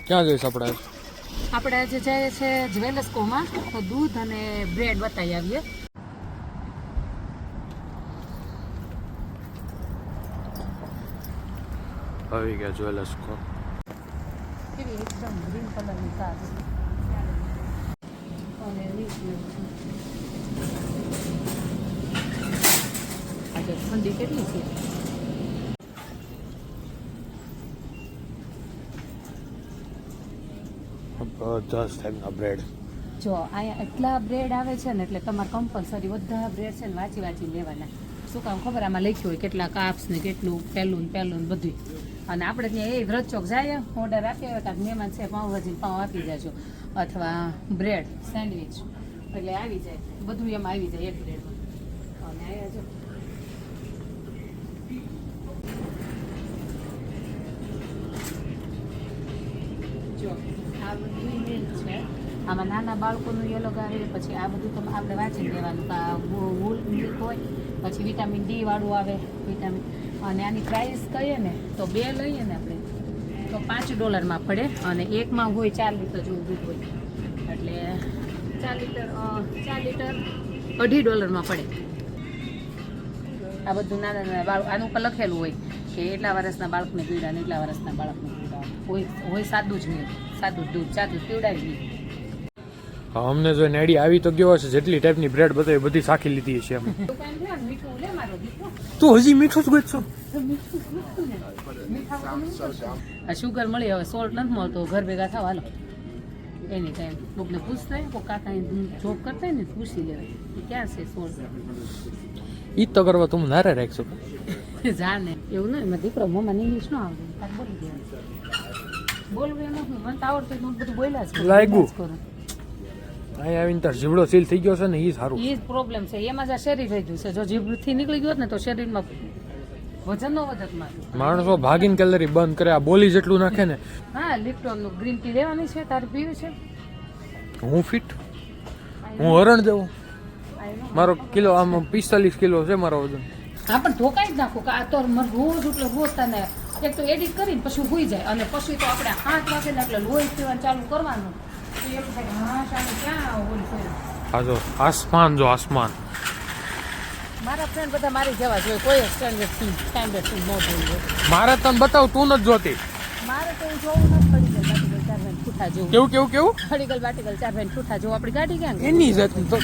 ક્યાં જઈશ આપણે? આપણે આજે જઈએ છે જ્વેલર્સકોમાં, તો દૂધ અને બ્રેડ બતાવી આવીએ. આવી ગયા જ્વેલર્સકો. કેવી એકદમ ગ્રીન કલરની કાર છે અને આજે ઠંડી કેટલી છે. બધા ટાઈપના બ્રેડ. જો અહીંયા એટલા બ્રેડ આવે છે ને, એટલે તમારે કમ્પલસરી બધા બ્રેડ છે ને વાંચી લેવાના. શું કામ ખબર, આમાં લખ્યું હોય કેટલા કાપ્સ ને કેટલું પહેલું બધું. અને આપણે ત્યાં એ વ્રત ચોક જાય, ઓર્ડર આપી આવે કાંઈક મહેમાન છે પાઉંભાજી પાઉં આપી જાજો, અથવા બ્રેડ સેન્ડવિચ, એટલે આવી જાય બધું એમાં આવી જાય એક બ્રેડમાં. અને અહીંયા જો આ બધું મિલ્ક છે. આમાં નાના બાળકોનું એ અલગ આવે, પછી આ બધું તમે આપણે વાંચી લેવાનું. આ વૂલ મિલ્ક હોય, પછી વિટામિન ડી વાળું આવે વિટામિન. અને આની પ્રાઇસ કહીએ ને તો 2 લઈએ ને આપણે તો $5 પડે, અને એકમાં હોય 4 લીટર જેવું દૂધ હોય, એટલે 4 લીટર $2.50 પડે. આ બધું નાના બાળક, આનું ઉપર લખેલું હોય કે એટલા વર્ષના બાળકને પીવડા ને એટલા વર્ષના બાળકને પીવડા હોય સાદું જ નહીં, સાદું દૂધ સાદું પીવડાવી નહીં. અમને જો નેડી આવી તો ગયો હશે, જેટલી ટાઈપની બ્રેડ બતાવી બધી સાખી લીધી છે અમે. તું હજી મીઠું જ ગોતશો? આ શુગર મળી, હવે સોલ્ટ નથી મળતો, ઘર ભેગા થાવ હાલો એની ટાઈમ. કોકને પૂછતા હોય, કોક કાકા જોબ કરતા હોય ને પૂછી લેવાય કે ક્યાં છે સોલ્ટ. ઈ તો કરવા તું નારે રાખશો. જાને એવું નહીં, મારા દીકરો મમ્મા ઇંગ્લિશ ન આવડે, તાર બોલી દેવાનું. બોલવું એમ નથી, મને તો આવડતું હું બધું બોલ્યા જ કરું. લાગ્યું અહીં આવીને તાર જીવડો સીલ થઈ ગયો છે ને, એ સારું. એ જ પ્રોબ્લેમ છે, એમાં જ આ શરીર થઈ ગયું છે. જો જીભથી નીકળી ગયો ને તો શરીરમાં વજનનો વધતમાં માણસો ભાગીને કેલરી બંધ કરે, આ બોલી જેટલું નાખે ને. હા, લિપ્ટોનનું ગ્રીન ટી લેવાની છે, તારે પીવું છે? હું ફિટ, હું હરણ જવું. મારો કિલો આમ 45 કિલો છે મારો વજન. હા, પણ ધોકાઈ જ નાખું કે આ તો રોજ એટલે રોજ તને એક તો એડિટ કરીને પછી હોઈ જાય, અને પછી તો આપણે 8 વાગે એટલે લોહી પીવાનું ચાલુ કરવાનું. તો એમ થાય હા ચાલુ ક્યાં હોય. આ જો આસમાન, જો આસમાન. મારા ફ્રેન્ડ બધા મારી જવા જોઈએ, કોઈ સ્ટેન્ડર્ડ ફીલ ન જોઈએ. મારે તને બતાવ, તું નથી જોતી. મારે તો એવું જોવું નથી. પડી ગઈ બાટીગલ 4 વેન ઠૂઠા જેવું. કેવું પડી ગઈ બાટીગલ 4 વેન ઠૂઠા જેવું. આપણી ગાડી ક્યાં એની જાત તો